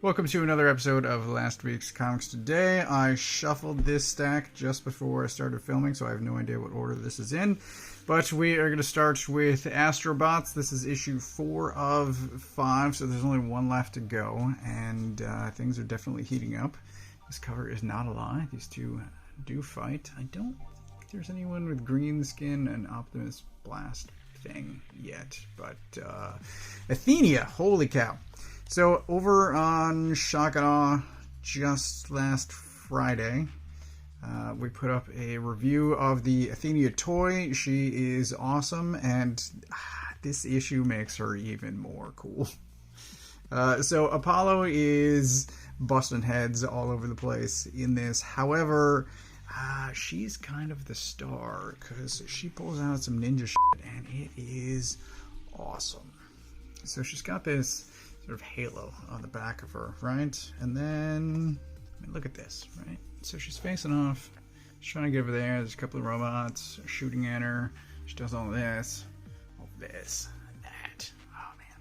Welcome to another episode of last week's Comics Today. I shuffled this stack just before I started filming, so I have no idea what order this is in. But we are going to start with Astrobots. This is issue 4 of 5, so there's only one left to go, and things are definitely heating up. This cover is not a lie. These two do fight. I don't think there's anyone with green skin and Optimus Blast thing yet, but Athenia, holy cow. So over on Ashcan just last Friday, we put up a review of the Athenia toy. She is awesome, and this issue makes her even more cool. So Apollo is busting heads all over the place in this. However, she's kind of the star because she pulls out some ninja shit, and it is awesome. So she's got this sort of halo on the back of her, right? And then, I mean, look at this, right? So she's facing off. She's trying to get over there. There's a couple of robots shooting at her. She does all this, and that. Oh man,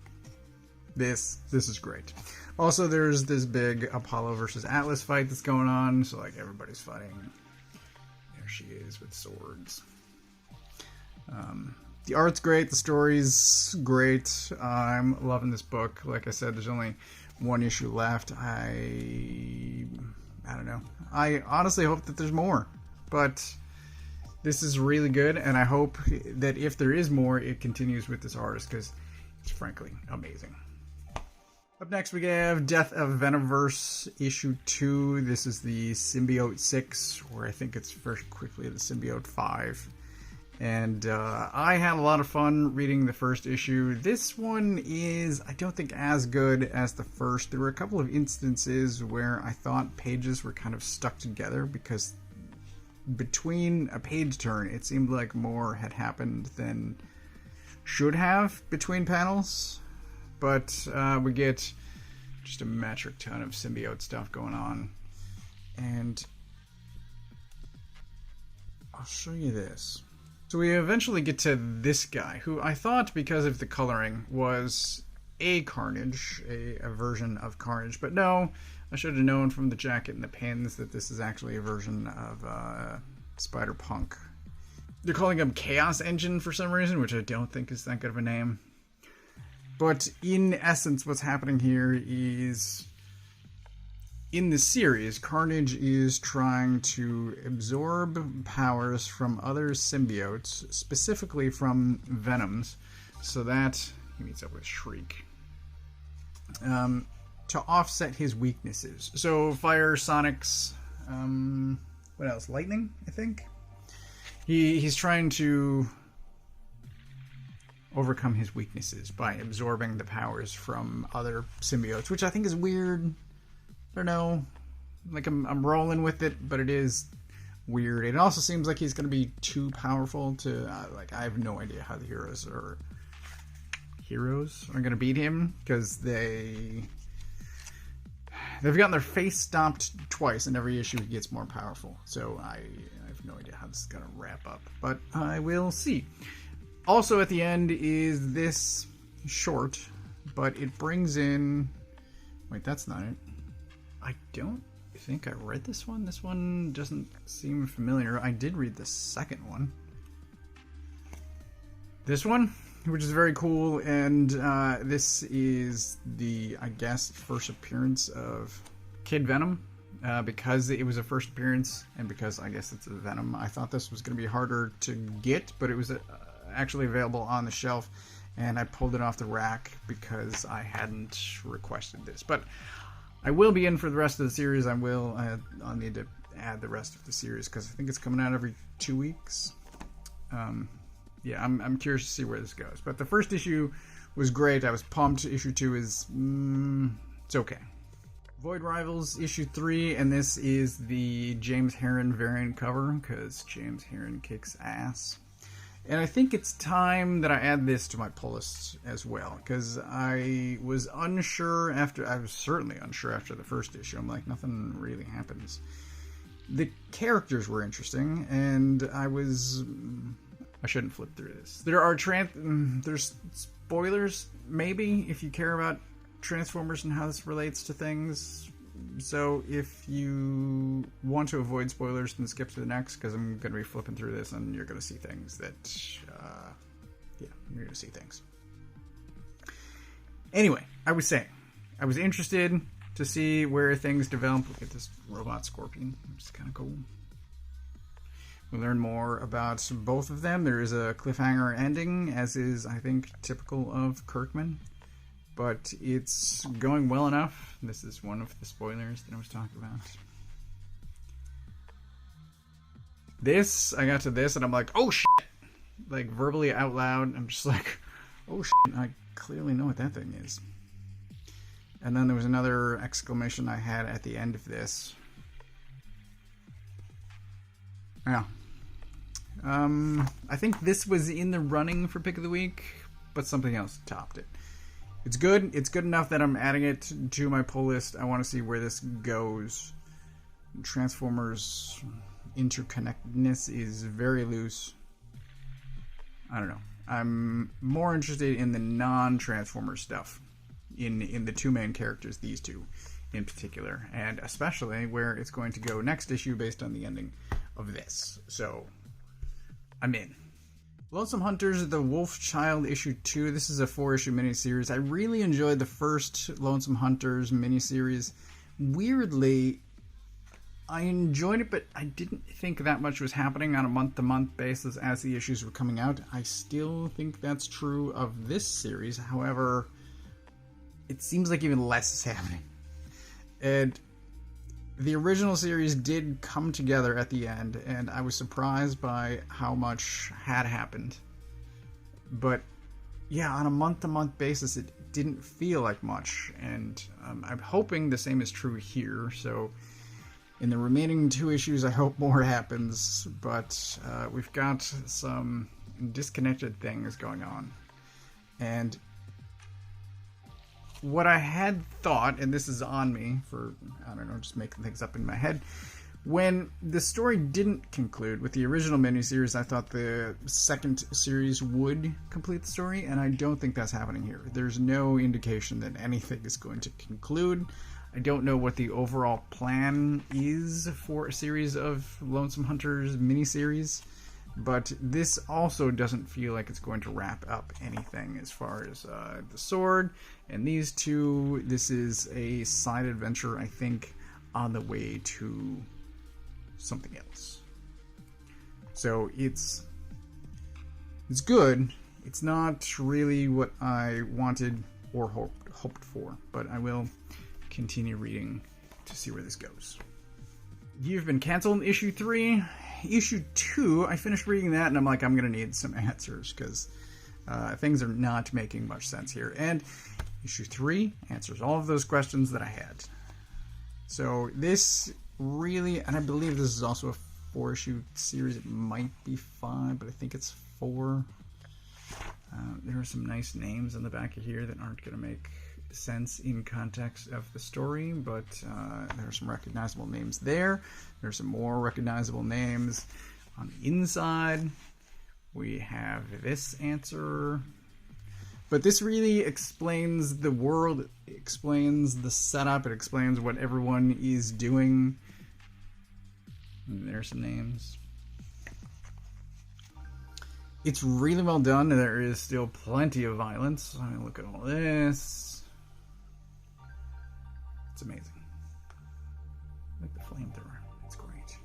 this is great. Also, there's this big Apollo versus Atlas fight that's going on. So like everybody's fighting. There she is with swords. The art's great, the story's great. I'm loving this book. Like I said, there's only one issue left. I don't know. I honestly hope that there's more. But this is really good, and I hope that if there is more, it continues with this artist, because it's frankly amazing. Up next, we have Death of Venomverse, issue 2. This is the Symbiote 6, or I think it's very quickly the Symbiote 5. And I had a lot of fun reading the first issue. This one is, I don't think, as good as the first. There were a couple of instances where I thought pages were kind of stuck together because between a page turn, it seemed like more had happened than should have between panels. But we get just a metric ton of symbiote stuff going on. And I'll show you this. So we eventually get to this guy, who I thought, because of the coloring, was a Carnage, a version of Carnage. But no, I should have known from the jacket and the pins that this is actually a version of Spider-Punk. They're calling him Chaos Engine for some reason, which I don't think is that good of a name. But in essence, what's happening here is, in the series, Carnage is trying to absorb powers from other symbiotes, specifically from Venoms, so that he meets up with Shriek, to offset his weaknesses. So fire, sonics, what else? Lightning, I think? He's trying to overcome his weaknesses by absorbing the powers from other symbiotes, which I think is weird. I don't know, like I'm rolling with it, but it is weird. It also seems like he's going to be too powerful to, I have no idea how the heroes are going to beat him, because they've gotten their face stomped twice, and every issue he gets more powerful. So I have no idea how this is going to wrap up, but I will see. Also at the end is this short, but it brings in, wait, that's not it. I don't think I read this one. This one doesn't seem familiar. I did read the second one. This one, which is very cool, and this is the, I guess, first appearance of Kid Venom. Because it was a first appearance, and because I guess it's a Venom, I thought this was going to be harder to get, but it was actually available on the shelf, and I pulled it off the rack because I hadn't requested this. But I will be in for the rest of the series. I'll need to add the rest of the series because I think it's coming out every 2 weeks. Yeah, I'm curious to see where this goes. But the first issue was great. I was pumped. Issue 2 is, it's okay. Void Rivals issue 3, and this is the James Herron variant cover because James Herron kicks ass. And I think it's time that I add this to my pull list as well, because I was certainly unsure after the first issue. I'm like, nothing really happens. The characters were interesting, and I shouldn't flip through this. There's spoilers, maybe, if you care about Transformers and how this relates to things. So if you want to avoid spoilers, then skip to the next, because I'm going to be flipping through this and you're going to see things that, yeah, you're going to see things. Anyway, I was saying, I was interested to see where things develop. Look at this robot scorpion, which is kind of cool. We learn more about both of them. There is a cliffhanger ending, as is, I think, typical of Kirkman. But it's going well enough. This is one of the spoilers that I was talking about. This, I got to this and I'm like, oh shit! Like, verbally out loud, I'm just like, oh shit, I clearly know what that thing is. And then there was another exclamation I had at the end of this. Yeah. I think this was in the running for Pick of the Week, but something else topped it. It's good. It's good enough that I'm adding it to my pull list. I want to see where this goes. Transformers interconnectedness is very loose. I don't know. I'm more interested in the non-Transformer stuff. In the two main characters, these two in particular. And especially where it's going to go next issue based on the ending of this. So, I'm in. Lonesome Hunters, The Wolf Child, issue 2. This is a 4-issue miniseries. I really enjoyed the first Lonesome Hunters miniseries. Weirdly, I enjoyed it, but I didn't think that much was happening on a month-to-month basis as the issues were coming out. I still think that's true of this series. However, it seems like even less is happening. And the original series did come together at the end, and I was surprised by how much had happened. But yeah, on a month-to-month basis, it didn't feel like much, and I'm hoping the same is true here. So in the remaining 2 issues, I hope more happens, but we've got some disconnected things going on. And what I had thought, and this is on me for, I don't know, just making things up in my head, when the story didn't conclude with the original miniseries, I thought the second series would complete the story, and I don't think that's happening here. There's no indication that anything is going to conclude. I don't know what the overall plan is for a series of Lonesome Hunters miniseries, but this also doesn't feel like it's going to wrap up anything as far as the sword and these two. This is a side adventure, I think, on the way to something else. So it's good. It's not really what I wanted or hoped for, but I will continue reading to see where this goes. You've Been Cancelled, issue 3. Issue 2, I finished reading that and I'm like, I'm going to need some answers because things are not making much sense here. And issue 3 answers all of those questions that I had. So this really, and I believe this is also a 4-issue series. It might be 5, but I think it's 4. There are some nice names on the back of here that aren't going to make sense in context of the story, but there are some recognizable names there. There's some more recognizable names on the inside. We have this answer, but this really explains the world, it explains the setup, it explains what everyone is doing. And there's some names. It's really well done. There is still plenty of violence. I mean, look at all this. It's amazing. Like the flamethrower. It's great.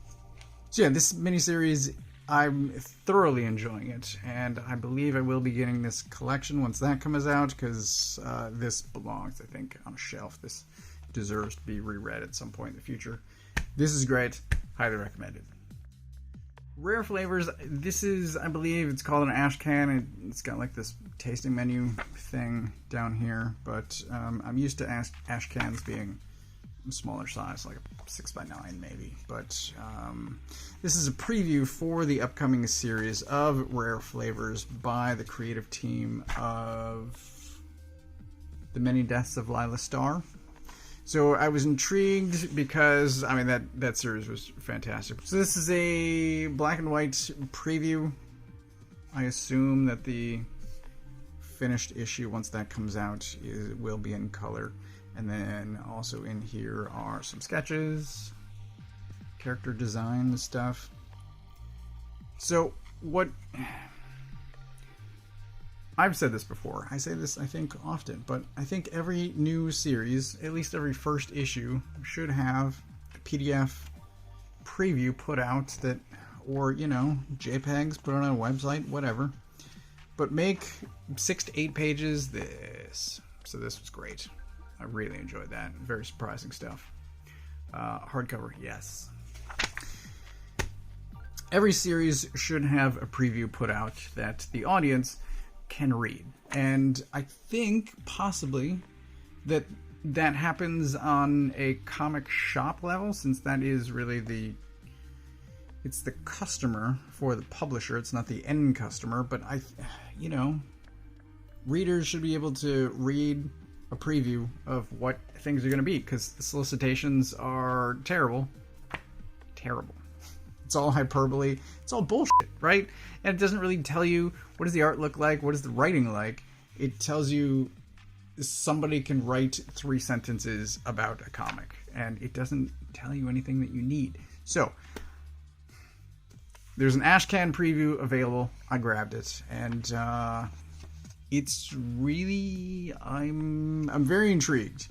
So yeah, this miniseries, I'm thoroughly enjoying it, and I believe I will be getting this collection once that comes out, because this belongs, I think, on a shelf. This deserves to be reread at some point in the future. This is great. Highly recommended. Rare Flavours. This is, I believe, it's called an Ashcan. It's got like this tasting menu thing down here, but I'm used to Ashcans being a smaller size, like a 6x9 maybe. But this is a preview for the upcoming series of Rare Flavours by the creative team of The Many Deaths of Lila Starr. So I was intrigued because, I mean, that series was fantastic. So this is a black and white preview. I assume that the finished issue, once that comes out, will be in color. And then also in here are some sketches, character design stuff. So what... I've said this before. I say this, I think, often, but I think every new series, at least every first issue, should have a PDF preview put out that, or, you know, JPEGs put on a website, whatever. But make 6 to 8 pages this. So this was great. I really enjoyed that. Very surprising stuff. Hardcover, yes. Every series should have a preview put out that the audience can read. And I think possibly that happens on a comic shop level, since that is really it's the customer for the publisher. It's not the end customer, but you know, readers should be able to read a preview of what things are going to be, because the solicitations are terrible. It's all hyperbole. It's all bullshit, right? And it doesn't really tell you what does the art look like, what is the writing like. It tells you somebody can write 3 sentences about a comic, and it doesn't tell you anything that you need. So there's an Ashcan preview available. I grabbed it, and it's really, I'm very intrigued.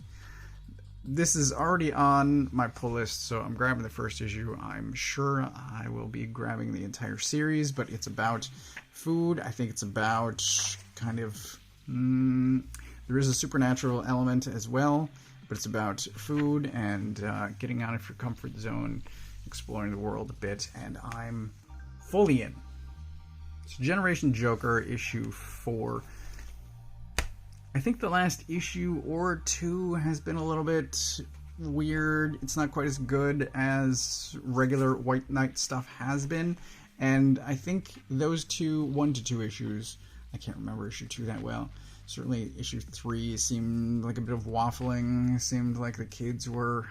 This is already on my pull list, so I'm grabbing the first issue. I'm sure I will be grabbing the entire series, but it's about food. I think it's about kind of... there is a supernatural element as well, but it's about food and getting out of your comfort zone, exploring the world a bit, and I'm fully in. It's Generation Joker, issue 4. I think the last issue or 2 has been a little bit weird. It's not quite as good as regular White Knight stuff has been. And I think those 1 to 2 issues, I can't remember issue 2 that well. Certainly issue 3 seemed like a bit of waffling. Seemed like the kids were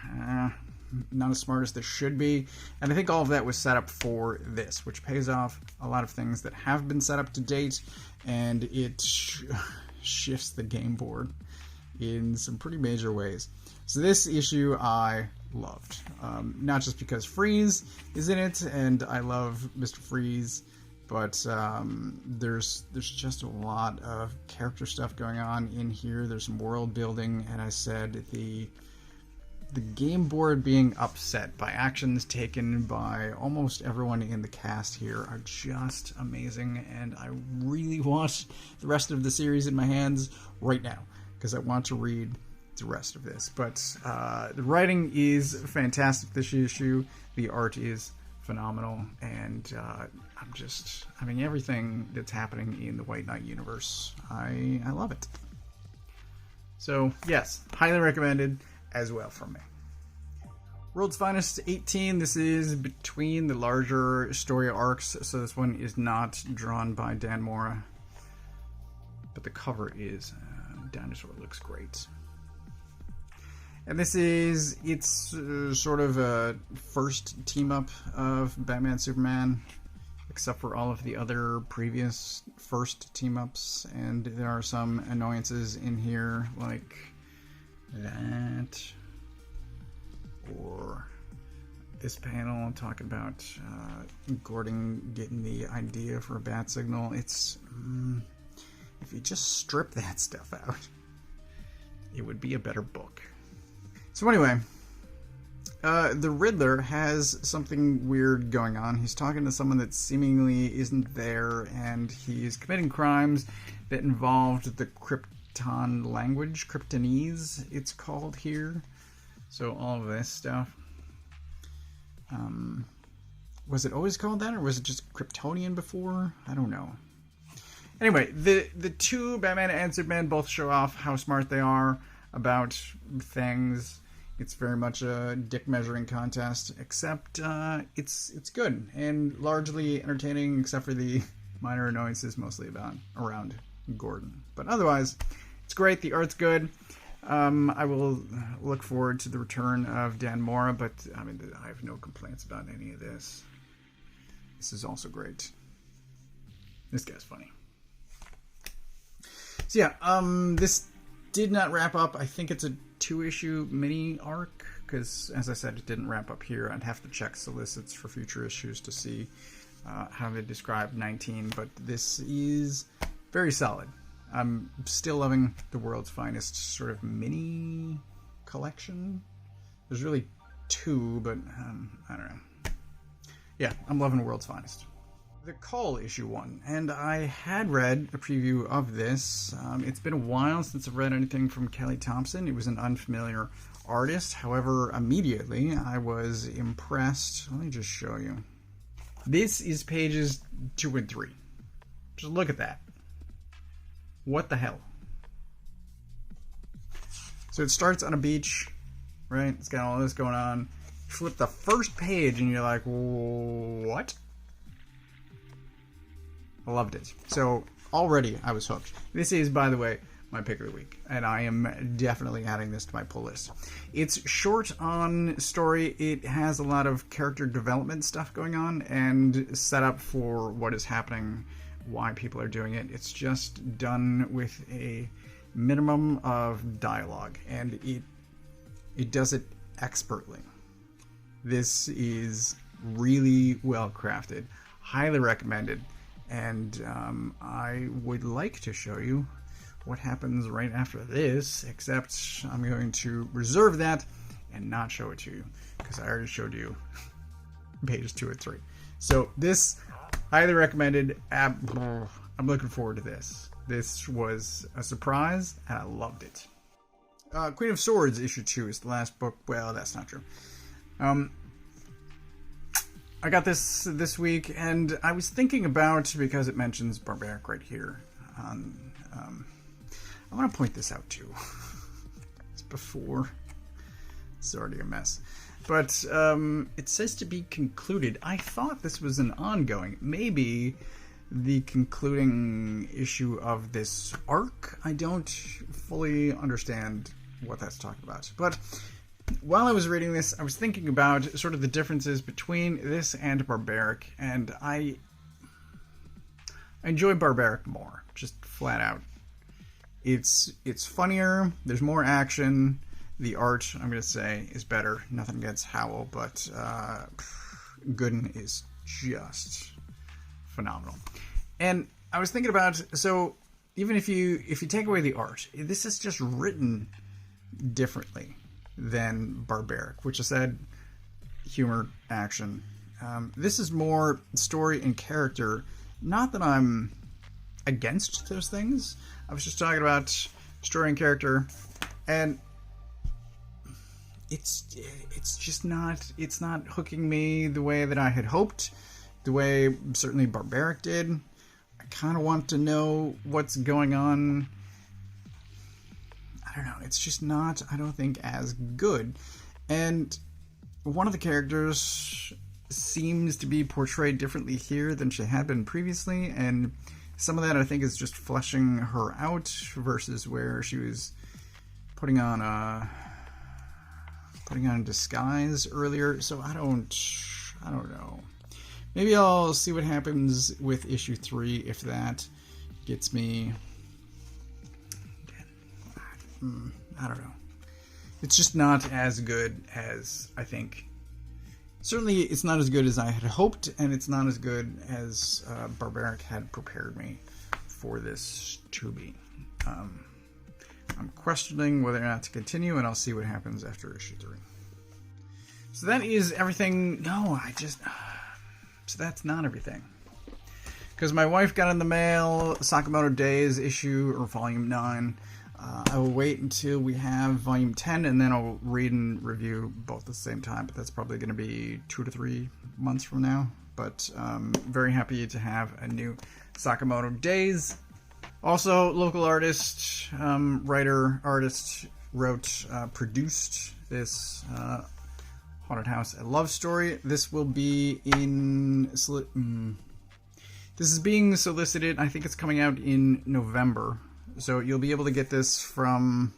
not as smart as they should be. And I think all of that was set up for this, which pays off a lot of things that have been set up to date. And it... shifts the game board in some pretty major ways. So this issue I loved, not just because Freeze is in it and I love Mr. Freeze, but there's just a lot of character stuff going on in here. There's some world building, and I said the game board being upset by actions taken by almost everyone in the cast here are just amazing, and I really want the rest of the series in my hands right now, because I want to read the rest of this. But the writing is fantastic this issue, the art is phenomenal, and I mean, everything that's happening in the White Knight universe, I love it. So yes, highly recommended as well from me. World's Finest 18. This is between the larger story arcs, so this one is not drawn by Dan Mora, but the cover is. Dinosaur looks great. And this is, it's sort of a first team up of Batman Superman, except for all of the other previous first team ups, and there are some annoyances in here like that, or this panel talking about Gordon getting the idea for a bat signal. It's if you just strip that stuff out, it would be a better book. So anyway, the Riddler has something weird going on. He's talking to someone that seemingly isn't there, and he's committing crimes that involved the Krypton language, Kryptonese it's called here. So all of this stuff. Was it always called that, or was it just Kryptonian before? I don't know. Anyway, the two, Batman and Superman, both show off how smart they are about things. It's very much a dick measuring contest, except it's good and largely entertaining, except for the minor annoyances, mostly around Gordon. But otherwise, it's great. The art's good. I will look forward to the return of Dan Mora, but I mean, I have no complaints about any of this. This is also great. This guy's funny. So yeah, this did not wrap up. I think it's a 2-issue mini arc, because as I said, it didn't wrap up here. I'd have to check solicits for future issues to see how they describe 19, but this is very solid. I'm still loving the World's Finest sort of mini collection. There's really 2, but I don't know. Yeah, I'm loving World's Finest. The Cull issue 1, and I had read a preview of this. It's been a while since I've read anything from Kelly Thompson. It was an unfamiliar artist. However, immediately I was impressed. Let me just show you. This is pages 2 and 3. Just look at that. What the hell? So it starts on a beach, right? It's got all this going on. You flip the first page and you're like, what? I loved it. So already I was hooked. This is, by the way, my pick of the week, and I am definitely adding this to my pull list. It's short on story. It has a lot of character development stuff going on and set up for what is happening, why people are doing it. It's just done with a minimum of dialogue, and it does it expertly. This is really well crafted, highly recommended, and I would like to show you what happens right after this, except I'm going to reserve that and not show it to you, because I already showed you pages 2 and 3. So this, highly recommended. I'm looking forward to this. This was a surprise, and I loved it. Queen of Swords issue 2 is the last book. Well, that's not true. I got this week, and I was thinking about, because it mentions Barbaric right here. I want to point this out too. It's before. It's already a mess. But it says to be concluded. I thought this was an ongoing. Maybe the concluding issue of this arc. I don't fully understand what that's talking about. But while I was reading this, I was thinking about sort of the differences between this and Barbaric, and I enjoy Barbaric more, just flat out. It's funnier, there's more action, the art, I'm going to say, is better. Nothing against Howell, but Gooden is just phenomenal. And I was thinking about, so even if you take away the art, this is just written differently than Barbaric, which I said, humor, action. This is more story and character. Not that I'm against those things. I was just talking about story and character, and it's just not, it's not hooking me the way that I had hoped, the way certainly Barbaric did. I kind of want to know what's going on. I don't know, it's just not, I don't think, as good. And one of the characters seems to be portrayed differently here than she had been previously, and some of that I think is just fleshing her out versus where she was putting on a disguise earlier. So I don't know. Maybe I'll see what happens with issue 3 if that gets me. I don't know. It's just not as good as I think. Certainly, it's not as good as I had hoped, and it's not as good as Barbaric had prepared me for this to be. I'm questioning whether or not to continue, and I'll see what happens after issue 3. So that is everything. No, so that's not everything. Because my wife got in the mail Sakamoto Days issue, or volume 9. I will wait until we have volume 10, and then I'll read and review both at the same time, but that's probably going to be 2 to 3 months from now. But very happy to have a new Sakamoto Days. Also, local artist, writer, artist, wrote, produced this Haunted House, a love story. This will be in... This is being solicited. I think it's coming out in November. So you'll be able to get this from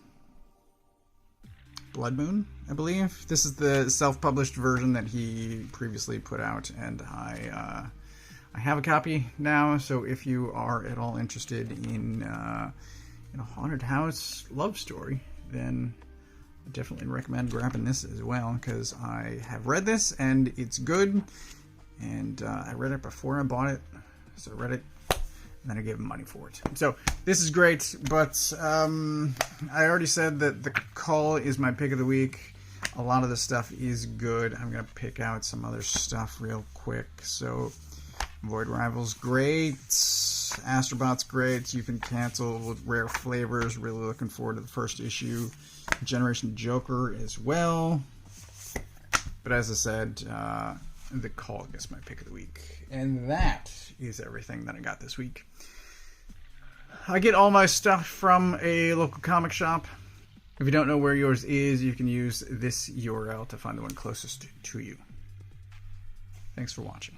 Blood Moon, I believe. This is the self-published version that he previously put out, and I have a copy now. So if you are at all interested in haunted house love story, then I definitely recommend grabbing this as well, because I have read this and it's good, and I read it before I bought it, so I read it and then I gave him money for it. So this is great, but I already said that the Cull is my pick of the week. A lot of the stuff is good. I'm going to pick out some other stuff real quick. So Void Rivals, great. Astrobots, great. You can cancel with rare flavors. Really looking forward to the first issue. Generation Joker as well. But as I said, the Cull gets my pick of the week. And that is everything that I got this week. I get all my stuff from a local comic shop. If you don't know where yours is, you can use this URL to find the one closest to you. Thanks for watching.